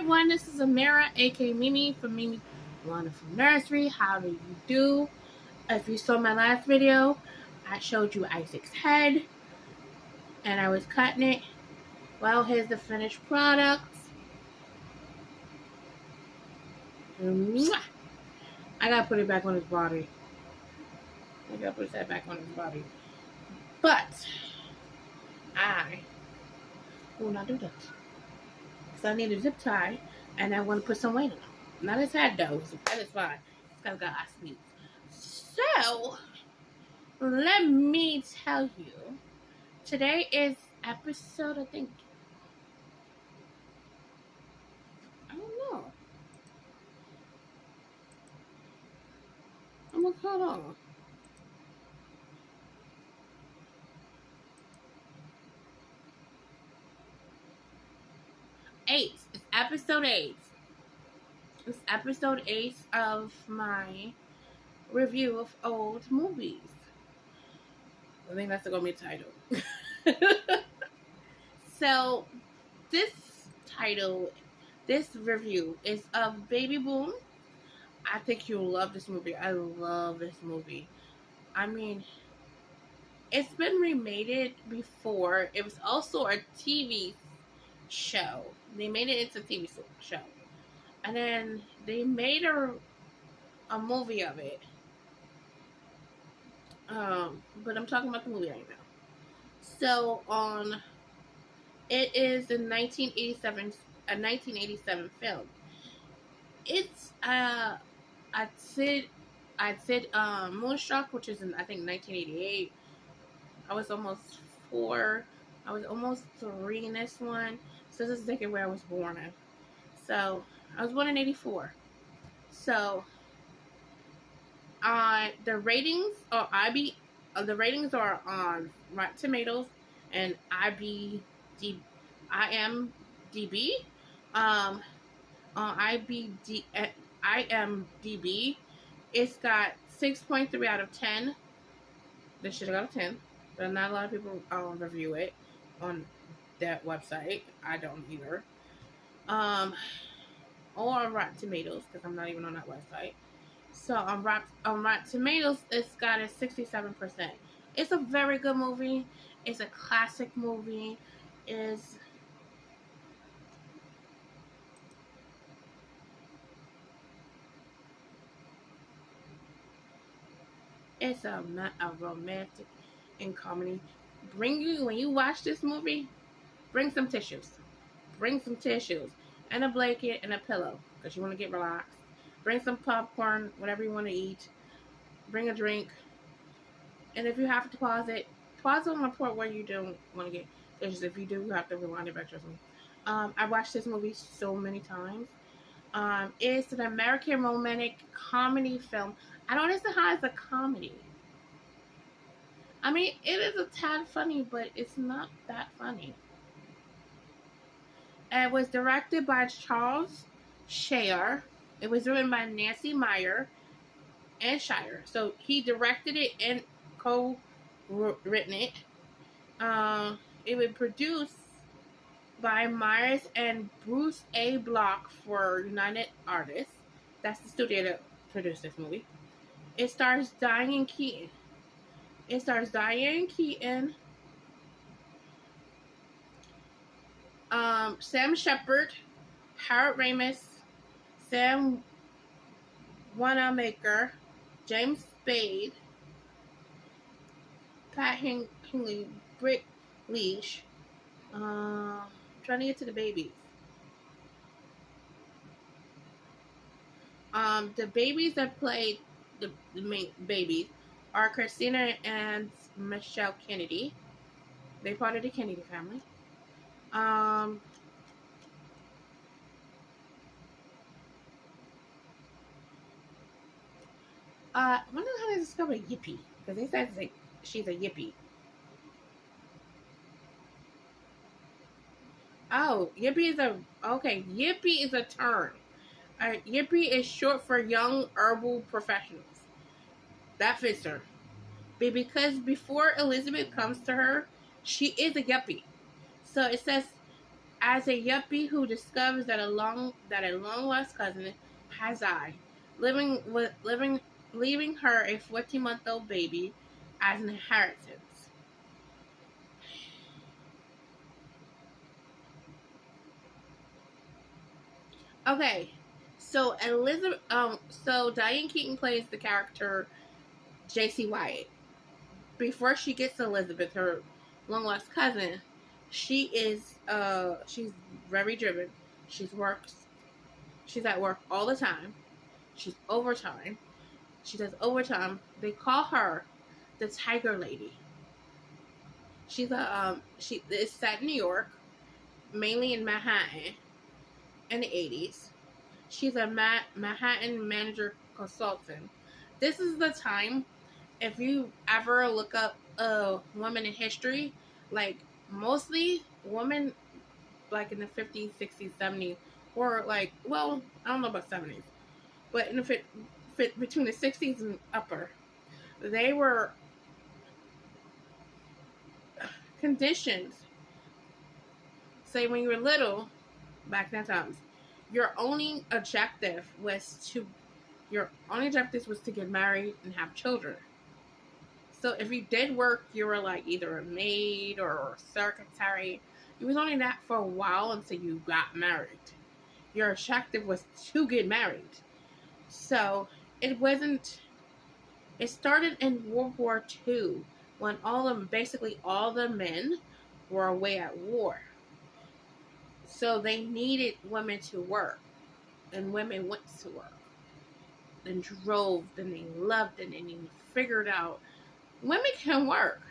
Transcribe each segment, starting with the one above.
everyone, this is Amira, aka Mimi from Mimi Wonderful Nursery. How do you do? If you saw my last video, I showed you Isaac's head and I was cutting it. Well, here's the finished product. Mwah! I gotta put it back on his body. I gotta put that back on his body. But I will not do that. Because I need a zip tie and I want to put some weight on him. Not his head though. His head is fine. It's got sleep. So let me tell you, today is episode, I don't know. I'm gonna cut on. Eight. It's episode 8. It's episode 8 of my review of old movies. I think that's gonna be a title. So this review is of Baby Boom. I think you'll love this movie. I love this movie. I mean, it's been remade before. It was also a TV show. They made it into a TV show. And then they made a movie of it. But I'm talking about the movie right now. So it is a 1987 film. It's I'd said Moonstruck, which is in I think 1988. I was almost 4. I was almost 3 in this one. So this is the where I was born in. So I was born in 84. So the ratings are on Rotten Tomatoes and IMDb. On IMDb, it's got 6.3 out of 10. This should have got a 10, but not a lot of people review it on that website. I don't either. Or on Rotten Tomatoes, because I'm not even on that website. So on Rotten Tomatoes, it's got a 67%. It's a very good movie. It's a classic movie. It's a romantic and comedy. When you watch this movie, bring some tissues. Bring some tissues and a blanket and a pillow because you want to get relaxed. Bring some popcorn, whatever you want to eat. Bring a drink. And if you have to pause it on the part where you don't want to get tissues. If you do, you have to rewind it back to me. I watched this movie so many times. It's an American romantic comedy film. I don't understand how it's a comedy. I mean, it is a tad funny, but it's not that funny. It was directed by Charles Shyer. It was written by Nancy Meyer and Shyer. So he directed it and co-written it. It was produced by Myers and Bruce A. Block for United Artists. That's the studio that produced this movie. It stars Diane Keaton. Sam Shepard, Harold Ramis, Sam Wanamaker, James Spade, Pat Hingley, Britt Leach. Trying to get to the babies. The babies that played the main babies are Christina and Michelle Kennedy. They part of the Kennedy family. I wonder how they discovered Yippee, because they said she's a Yippee. Oh, Yippee is a term. Yippee is short for young herbal professionals. That fits her. But because before Elizabeth comes to her, she is a yuppie. So it says as a yuppie who discovers that a long lost cousin has died, leaving her a 14-month-old baby as an inheritance. Okay, so Diane Keaton plays the character J.C. Wyatt. Before she gets Elizabeth, her long lost cousin, she's very driven. She's at work all the time. She's overtime. She does overtime. They call her the Tiger Lady. She is set in New York, mainly in Manhattan, in the 80s. She's a Manhattan manager consultant. This is the time, if you ever look up women in history, like mostly women like in the 50s, 60s, 70s, or like, well, I don't know about 70s, but in the between the 60s and upper, they were conditioned. Say when you were little, back in that times, your only objective was to get married and have children. So if you did work, you were like either a maid or a secretary. It was only that for a while until you got married. Your objective was to get married. So it wasn't. It started in World War II when basically all the men were away at war. So they needed women to work, and women went to work and drove, and they loved it, and they figured out women can work.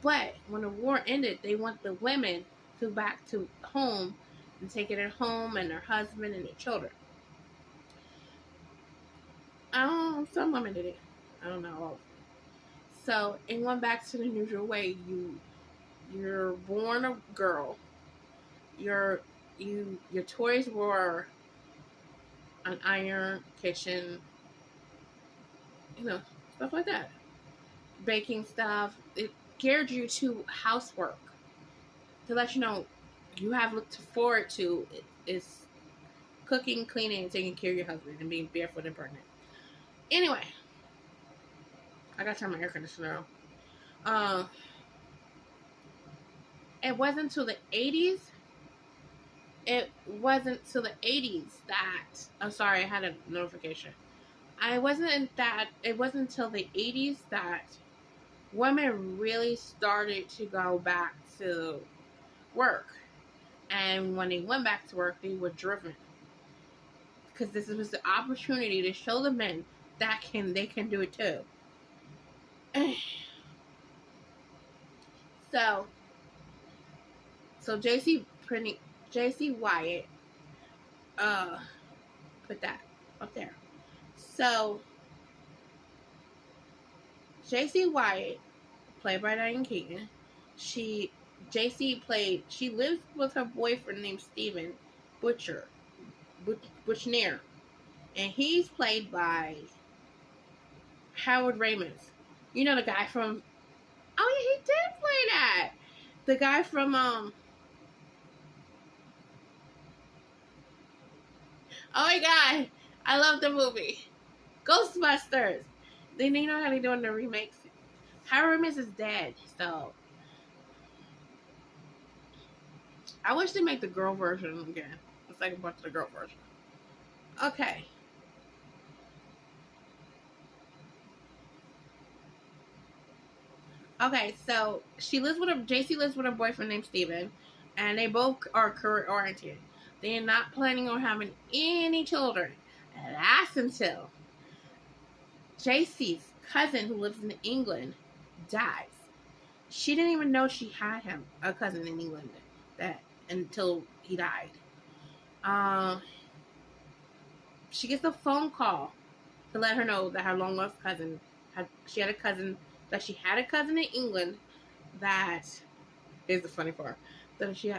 But when the war ended, they want the women to back to home and take it at home and their husband and their children. Some women did it. I don't know. So it went back to the usual way. You're born a girl. Your toys were an iron, kitchen, stuff like that. Baking stuff. It geared you to housework to let you know you have looked forward to is cooking, cleaning, and taking care of your husband and being barefoot and pregnant. Anyway, I gotta turn my air conditioner on. It wasn't until the 80s. It wasn't until the 80s that I'm sorry, I had a notification. It wasn't until the 80s that women really started to go back to work. And when they went back to work, they were driven. Because this was the opportunity to show the men that they can do it too. So J.C. Wyatt, put that up there. So J.C. Wyatt, played by Diane Keaton, she lives with her boyfriend named Stephen Butcher, and he's played by Howard Ramis. You know the guy from, oh yeah, he did play that. The guy from, oh my god, I love the movie. Ghostbusters. They know how they're doing the remakes. Howard Ramis is dead, so I wish they make the girl version again. The second part of the girl version. Okay. Okay, so JC lives with her boyfriend named Steven, and they both are career oriented. They're not planning on having any children. And that's until JC's cousin, who lives in England, dies. She didn't even know she had a cousin in England until he died. She gets a phone call to let her know that her long lost cousin had a cousin in England that is the funny part. That he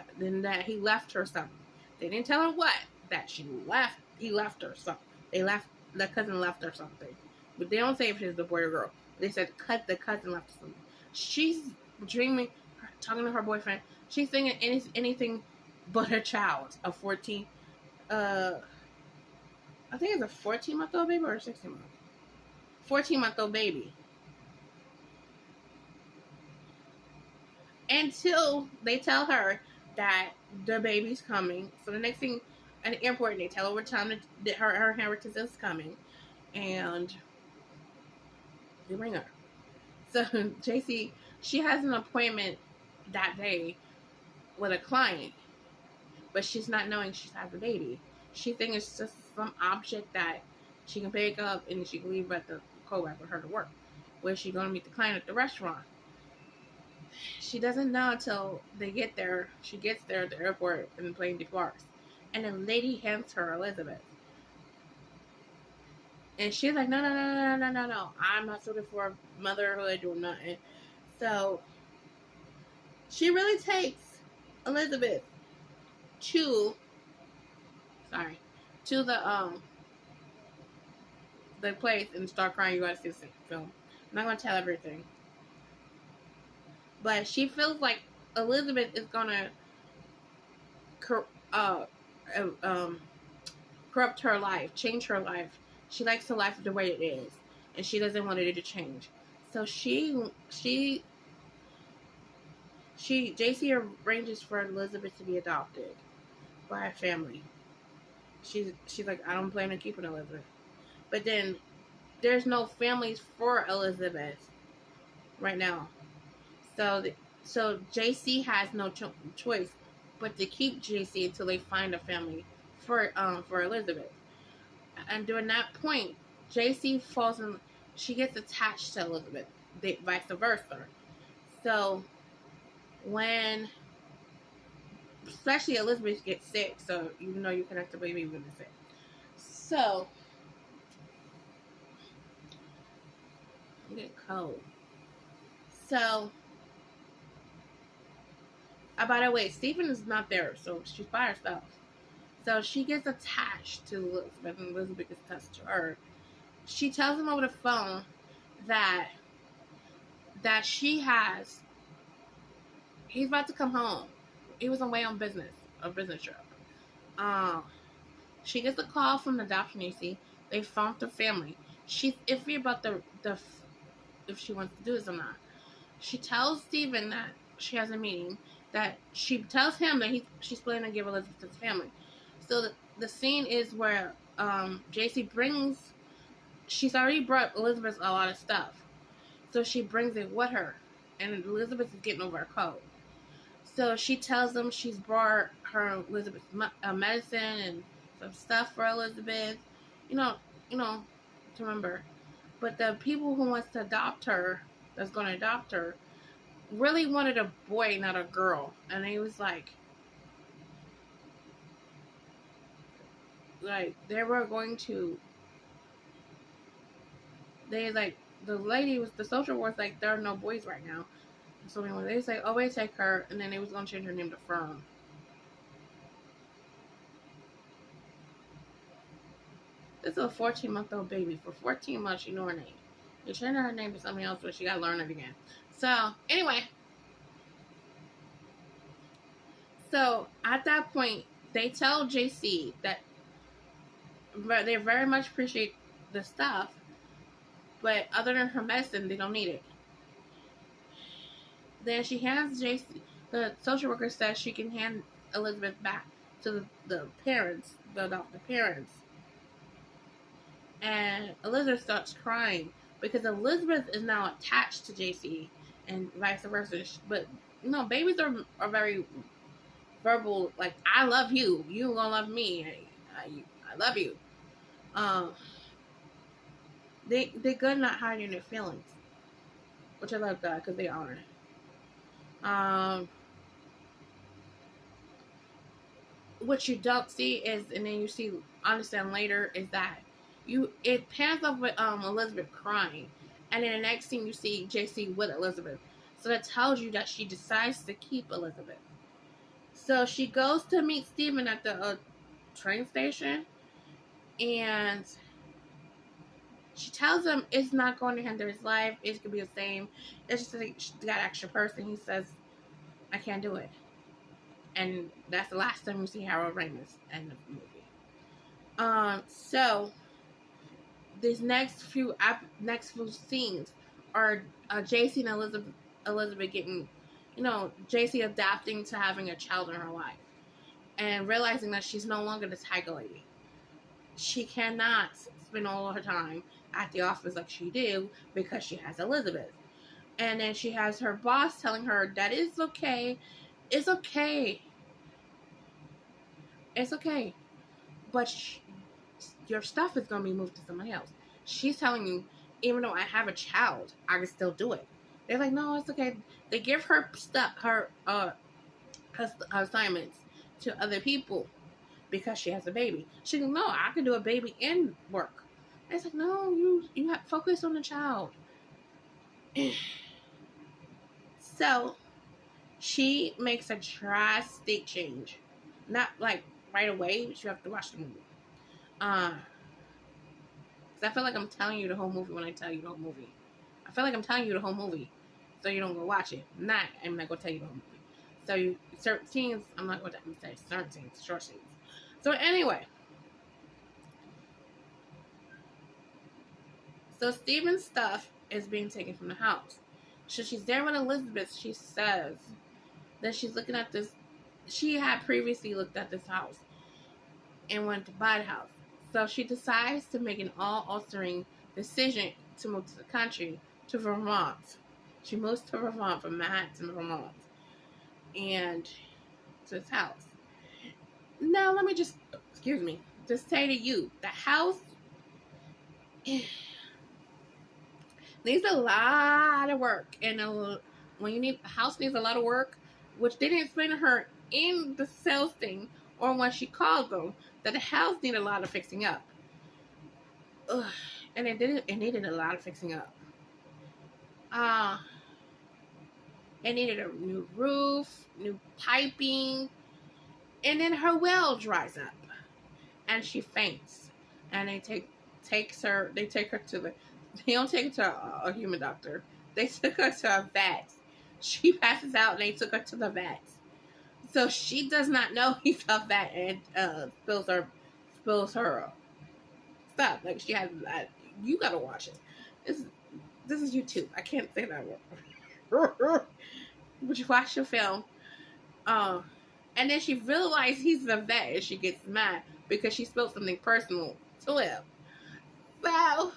left her something. They didn't tell her what. That he left her something. The cousin left her something. But they don't say if it's a boy or girl. They said the cousin left something. She's dreaming, talking to her boyfriend. She's thinking anything but her child, a 14, uh, I think it's a 14-month-old baby or a 16-month, 14-month-old baby. Until they tell her that the baby's coming. So the next thing at the airport, they tell her what time that her inheritance is coming, and they bring her. So JC, she has an appointment that day with a client, but she's not knowing she has a baby. She thinks it's just some object that she can pick up and she can leave at the co-worker for her to work. Where she's going to meet the client at the restaurant. She doesn't know until they get there. She gets there at the airport and the plane departs. And the lady hands her Elizabeth. And she's like, no, no, no, no, no, no, no. I'm not suited for motherhood or nothing. So she really takes Elizabeth to to the place and start crying. You gotta see the film. I'm not gonna tell everything. But she feels like Elizabeth is gonna uh, corrupt her life, change her life. She likes her life the way it is, and she doesn't want it to change. So JC arranges for Elizabeth to be adopted by a family. She's like, I don't plan on keeping Elizabeth, but then there's no families for Elizabeth right now. So JC has no choice but to keep JC until they find a family for Elizabeth. And during that point, JC falls in. She gets attached to Elizabeth, vice versa. So when, especially Elizabeth gets sick, so you know you connect the baby when it's sick. So I'm getting cold. So, by the way, Stephen is not there, so she's by herself. So she gets attached to Elizabeth, and Elizabeth gets attached to her. She tells him over the phone that she has. He's about to come home. He was away on a business trip. She gets a call from the adoption agency. They found the family. She's iffy about the if she wants to do this or not. She tells Stephen that she has a meeting. That she tells him that she's planning to give Elizabeth to his family. So the scene is where JC brings. She's already brought Elizabeth a lot of stuff, so she brings it with her, and Elizabeth is getting over a cold. So she tells them she's brought her Elizabeth medicine and some stuff for Elizabeth, you know, to remember. But the people who wants to adopt her, that's going to adopt her, really wanted a boy, not a girl, and he was like they were going to. They like the lady was the social worker like there are no boys right now. So anyway, they say, oh, wait, take her, and then they was going to change her name to Fern. This is a 14-month-old baby. For 14 months, she knew her name. They changed her name to something else, but she got to learn it again. So, anyway. So, at that point, they tell JC that they very much appreciate the stuff, but other than her medicine, they don't need it. Then she hands JC, the social worker says she can hand Elizabeth back to the parents, the adoptive parents. And Elizabeth starts crying because Elizabeth is now attached to JC and vice versa. But, babies are very verbal, like, I love you, you gonna love me, I love you. They're good not hiding their feelings, which I love that because they are. What you don't see is, and then you understand later, is that it pans off with Elizabeth crying, and then the next thing you see JC with Elizabeth. So that tells you that she decides to keep Elizabeth. So she goes to meet Stephen at the train station, and she tells him it's not going to hinder his life. It's going to be the same. It's just that extra person. He says, I can't do it. and that's the last time we see Harold Ramis in the movie. So these next few scenes are JC and Elizabeth getting, JC adapting to having a child in her life and realizing that she's no longer the tiger lady. She cannot spend all her time at the office like she did because she has Elizabeth. And then she has her boss telling her that it's okay. It's okay. It's okay. But your stuff is going to be moved to somebody else. She's telling you, even though I have a child, I can still do it. They're like, no, it's okay. They give her stuff, her assignments to other people because she has a baby. She goes, no, I can do a baby and work. It's like, no, you have focus on the child. So she makes a drastic change. Not like right away, but you have to watch the movie. Because I feel like I'm telling you the whole movie when I tell you the whole movie. I feel like I'm telling you the whole movie, so you don't go watch it. I'm not gonna tell you the whole movie. So certain scenes, I'm not gonna say certain scenes, short scenes. So anyway, so Steven's stuff is being taken from the house. So she's there with Elizabeth. She says that she's looking at this. She had previously looked at this house and wanted to buy the house. So she decides to make an all-altering decision to move to the country, to Vermont. She moves to Vermont from Manhattan, Vermont, and to this house. Now, let me just say to you, the house needs a lot of work. And when a house needs a lot of work, which they didn't explain to her in the sales thing or when she called them, that the house needed a lot of fixing up. Ugh. And it needed a lot of fixing up. It needed a new roof, new piping, and then her well dries up, and she faints. And they take her to the. They don't take her to a human doctor. They took her to a vet. She passes out, and they took her to the vet. So she does not know he's a vet, and spills her stuff. Like she has that. You gotta watch it. This is YouTube. I can't say that word. But you watch the film. And then she realizes he's a vet, and she gets mad because she spilled something personal to him. So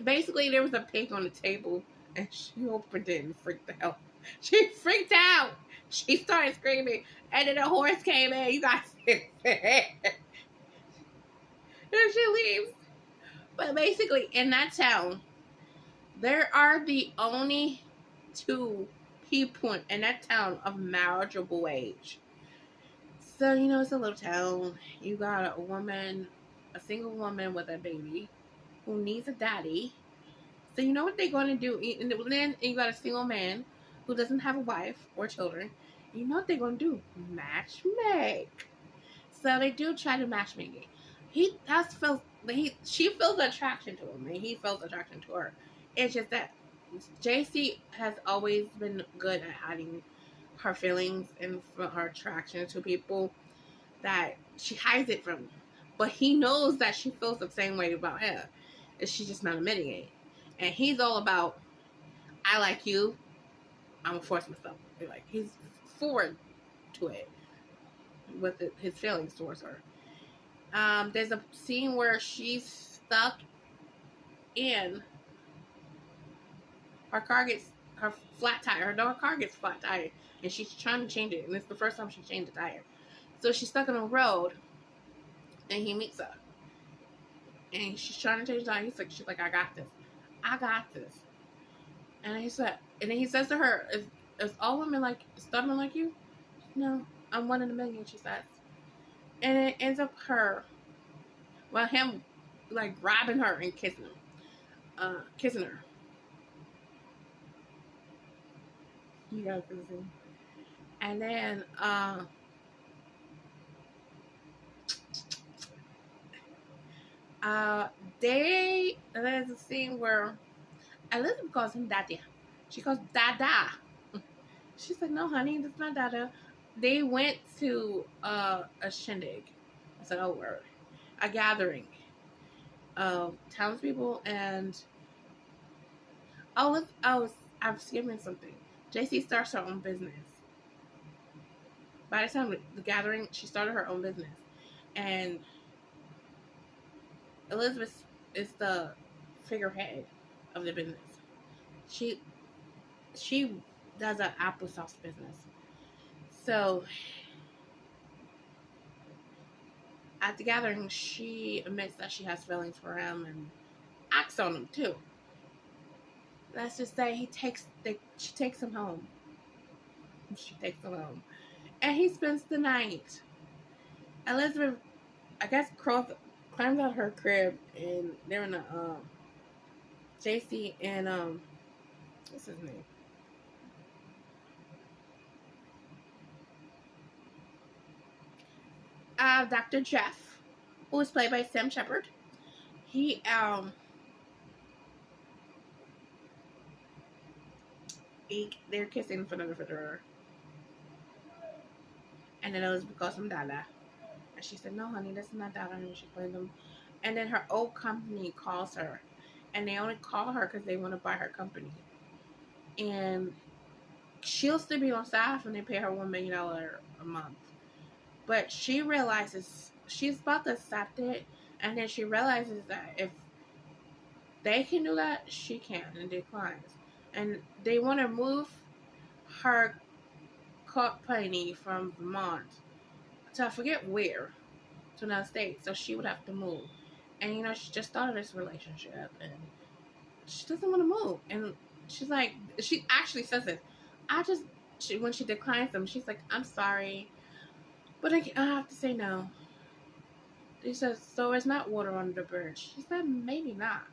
basically, there was a pig on the table, and she opened it and freaked out. She freaked out. She started screaming, and then a horse came in. You guys see it. And she leaves. But basically, in that town, there are the only 2 people in that town of marriageable age. So, it's a little town. You got a single woman with a baby who needs a daddy. So, you know what they're going to do? And then you got a single man who doesn't have a wife or children. You know what they're going to do? Matchmake. So, they do try to matchmake it. She feels attraction to him, and he feels attraction to her. It's just that JC has always been good at hiding her feelings and her attraction to people, that she hides it from him. But he knows that she feels the same way about him, and she's just not admitting it. And he's all about, I like you, I'm gonna force myself. Like, he's forward to it with his feelings towards her. There's a scene where she's stuck in her car gets her flat tire. Her car gets flat tire, and she's trying to change it, and it's the first time she changed the tire. So she's stuck on a road, and he meets her, and she's trying to change the tire. She's like, I got this. And he says to her, is all women like stubborn like you? No, I'm one in a million, she says. And it ends up him like grabbing her and kissing her. You guys can see. And then there's a scene where Elizabeth calls him daddy. She goes, Dada. She's like, no, honey, that's not Dada. They went to a shindig. I said, oh, word. A gathering of townspeople and I'm skipping something. JC starts her own business. By the time the gathering, she started her own business, and Elizabeth is the figurehead of the business. She she does an applesauce business. So at the gathering, she admits that she has feelings for him and acts on him too. Let's just say she takes him home. She takes him home, and he spends the night. Elizabeth, I guess, climbs out her crib, and they're in a JC and what's his name? Dr. Jeff, who was played by Sam Shepard. He they're kissing in front of the refrigerator, and then Elizabeth calls him Dada, and she said, "No, honey, this is not Dada." And she played them, and then her old company calls her, and they only call her because they want to buy her company, and she'll still be on staff, and they pay her $1 million a month. But she realizes she's about to accept it, and then she realizes that if they can do that, she can't, and declines. And they want to move her company from Vermont to I forget where, to another state, so she would have to move. And she just started this relationship, and she doesn't want to move. And she's like, she actually says it. When she declines them, she's like, I'm sorry, but I have to say no. He says, so it's not water under the bridge. She said, maybe not.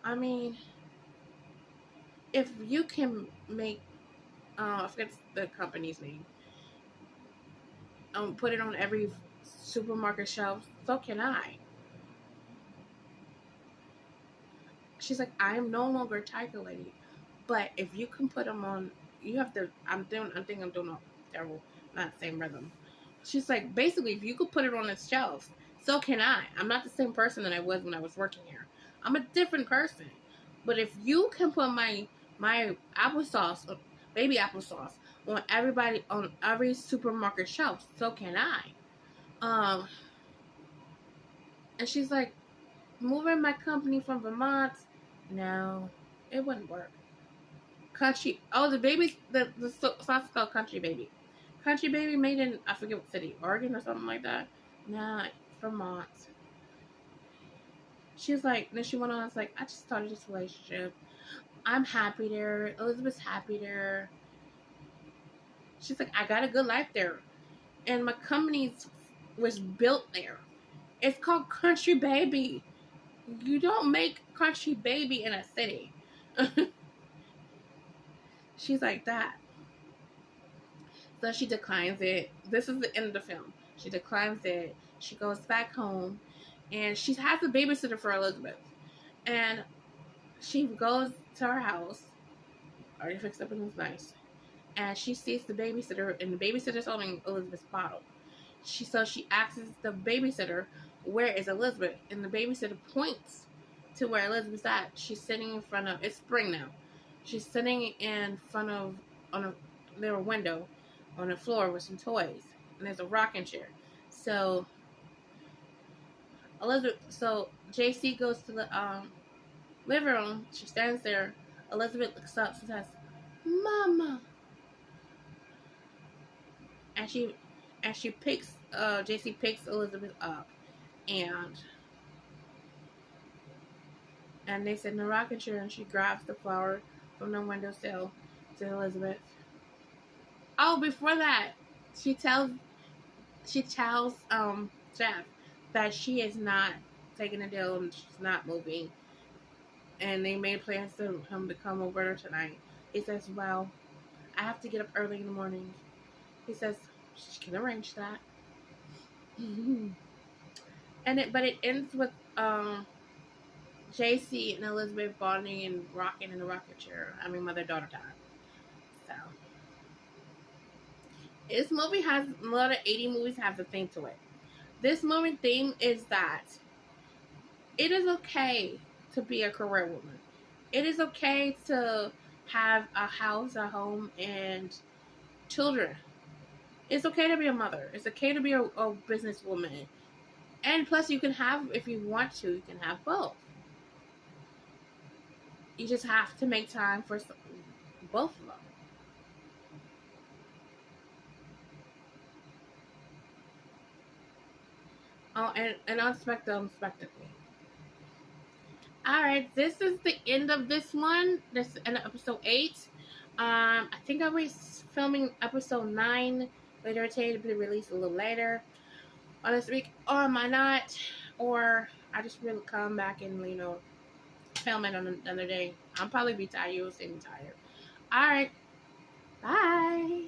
I mean, if you can make, I forget the company's name, put it on every supermarket shelf, so can I. She's like, I am no longer Tiger Lady, but if you can put them on, you have to. I think I'm doing a terrible, not same rhythm. She's like, basically, if you could put it on the shelves, so can I. I'm not the same person that I was when I was working here. I'm a different person. But if you can put my applesauce, baby applesauce, on every supermarket shelf, so can I. And she's like, moving my company from Vermont, no, it wouldn't work. Country, the sauce is called Country Baby. Country Baby made in, I forget what city, Oregon or something like that. Nah, Vermont. She's like, then she went on, it's like, I just started this relationship. I'm happy there. Elizabeth's happy there. She's like, I got a good life there. And my company was built there. It's called Country Baby. You don't make Country Baby in a city. She's like that. So she declines it. This is the end of the film. She declines it. She goes back home. And she has a babysitter for Elizabeth. And she goes to her house. Already fixed up and it's nice. And she sees the babysitter. And the babysitter's holding Elizabeth's bottle. So she asks the babysitter, where is Elizabeth? And the babysitter points to where Elizabeth's at. She's sitting in front of, it's spring now. She's sitting in front of, on a little window on the floor with some toys. And there's a rocking chair. So JC goes to the living room. She stands there. Elizabeth looks up. She says, Mama. And she picks, JC picks Elizabeth up. And they sit in the rocking chair, and she grabs the flower from the windowsill to Elizabeth. Oh, before that, she tells Jeff that she is not taking a deal and she's not moving. And they made plans to him to come over tonight. He says, well, I have to get up early in the morning. He says, she can arrange that. But it ends with JC and Elizabeth bonding and rocking in a rocket chair. I mean, mother-daughter time. So, this movie has a lot of 80 movies have the theme to it. This movie theme is that it is okay to be a career woman. It is okay to have a house, a home, and children. It's okay to be a mother. It's okay to be a businesswoman. And plus, you can have, if you want to, you can have both. You just have to make time for both of them. Oh, and unexpectedly. Alright, this is the end of this one. This is end of episode 8. I think I'll be filming episode 9 later today to be released a little later on this week. Or I might not. Or I just will come back and, film it on another day. I'll probably be tired. You'll see me tired. Alright. Bye.